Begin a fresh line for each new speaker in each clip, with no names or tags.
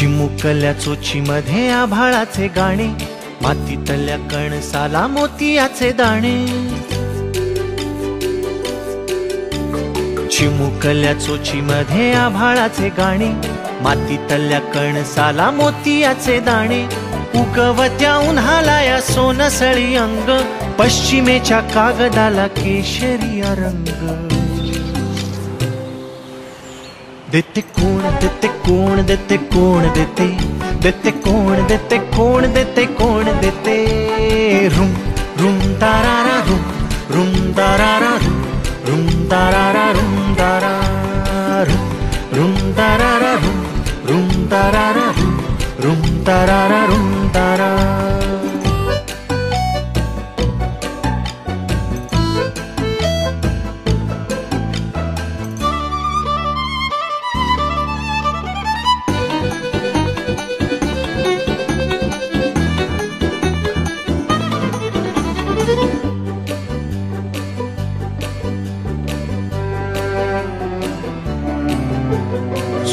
चिमुकल्या चोचीमध्ये आभाळाचे गाणे, मातीतल्या कणसाला मोतियाचे दाणे. चिमुकल्या चोचीमध्ये आभाळाचे गाणे, मातीतल्या कणसाला मोतियाचे दाणे. उगवत्या उन्हाला या सोनसळी अंग, पश्चिमेच्या कागदाला केशरिया रंग. देते कोण, देते कोण, देते कोण, देते देते कोण, देते कोण, देते कोण, देते. रुम रुम तारारा रुम, रुम तारारा रुम, रुम तारारा रुम तारा रुम, रुम तारारा रुम, रुम तारारा रुम, रुम तारारा रुम तारा.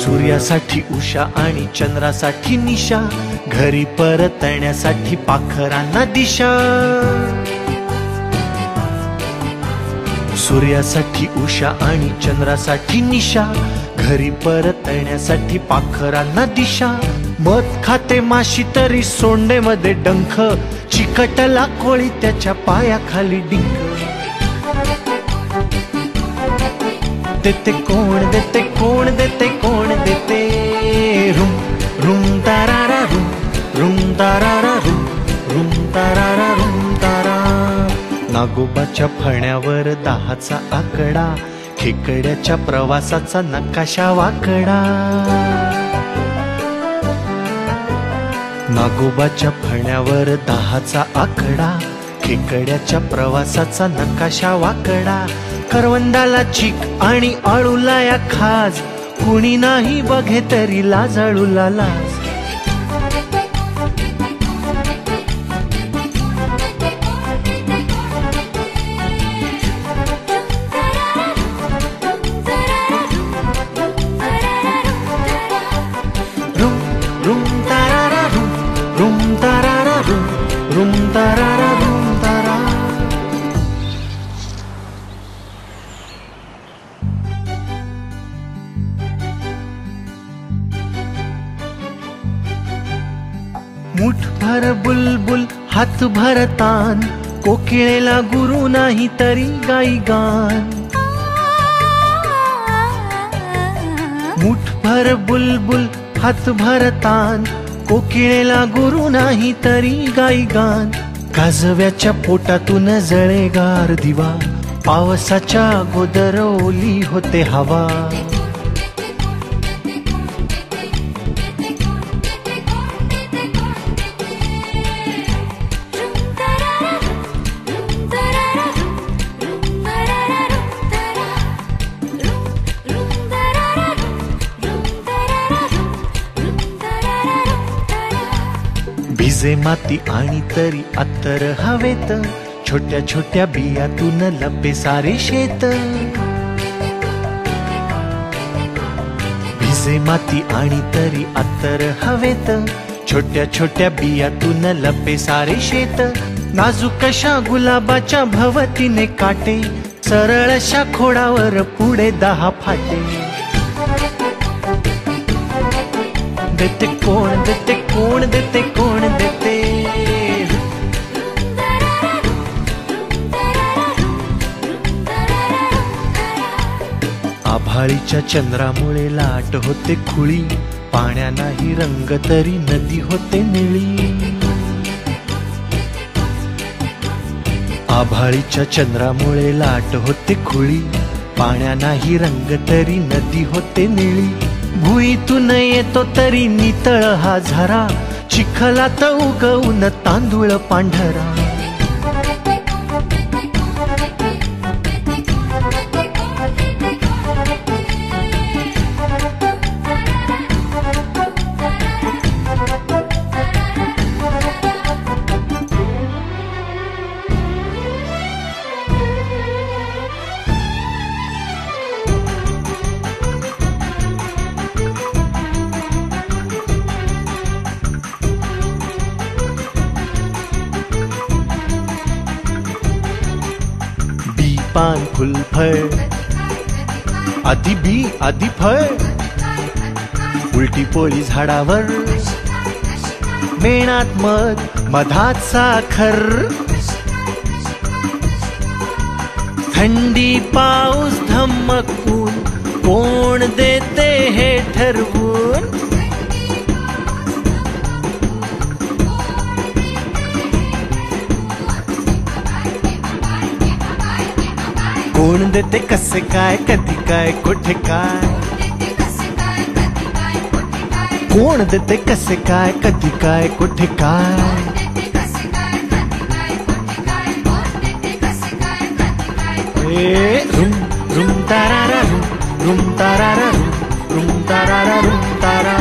सूर्यासाठी उषा आणि चंद्रासाठी निशा, घरी परतण्यासाठी पाखरांना दिशा. सूर्यासाठी उषा आणि चंद्रासाठी निशा, घरी परतण्यासाठी पाखरांना दिशा. मध खाते माशी तरी सोंडेमध्ये डंख, चिकटला कोळी त्याच्या पायाखाली डिंक. देते कोण, देते कोण, देते कोण, देते. रुम रुम तारारा रुम, रुम तारारा रुम, रुम तारारा रुम तारा. नागोबाच्या फण्यावर 10चा आकडा, खेकड्याच्या प्रवासाचा नकाशा वाकडा. नागोबाच्या फण्यावर 10चा आकडा, खेकड्याच्या प्रवासाचा नकाशा वाकडा. करवंदाला चीक आणि आळूला या खाज, कुणी नाही बघे तरी लाजाळूला लाज. रुम रुम तारारा रुम, रुम तारारा रुम, रुम तारारा रुम तारा. मुठभर बुलबुल हातभर तान, कोकिळेला गुरु नाही तरी गाई गान. मुठभर बुलबुल हातभर तान, कोकिळेला गुरु नाही तरी गाई गान. काजव्याच्या पोटातून जळेगार दिवा, पावसाच्या अगोदर ओली होते हवा. भिजे माती आणि तरी अत्तर हवेत, छोट्या छोट्या बियातून लपे सारे शेत. भिजे माती आणि तरी अत्तर हवेत, छोट्या छोट्या बियातून लपे सारे शेत. नाजूकशा गुलाबाच्या भवतीने काटे, सरळशा खोडावर पुढे 10 फाटे. देते कोण, देते कोण, देते कोण, देते. आभाळीच्या चंद्रामुळे लाट होते खुळी, पाण्या नाही रंग तरी नदी होते निळी. आभाळीच्या चंद्रामुळे लाट होते खुळी, पाण्या नाही रंग तरी नदी होते निळी. भुईतून येतो तरी नितळ हा झरा, चिखलात उगवून तांदूळ पांढरा. पान फुलफळ, आधी बी आधी फळ, उलटी पोळी झाडावर, मेणात मध मधात साखर, थंडी पाऊस धमकून कोण देते हे ठरवून, कोण देते कसे काय कधी काय कुठे काय, कोण देते कसे काय कधी काय कुठे काय, रुम रुम तारारा रुम रुम तारारा रुम रुम तारारा रुम तारा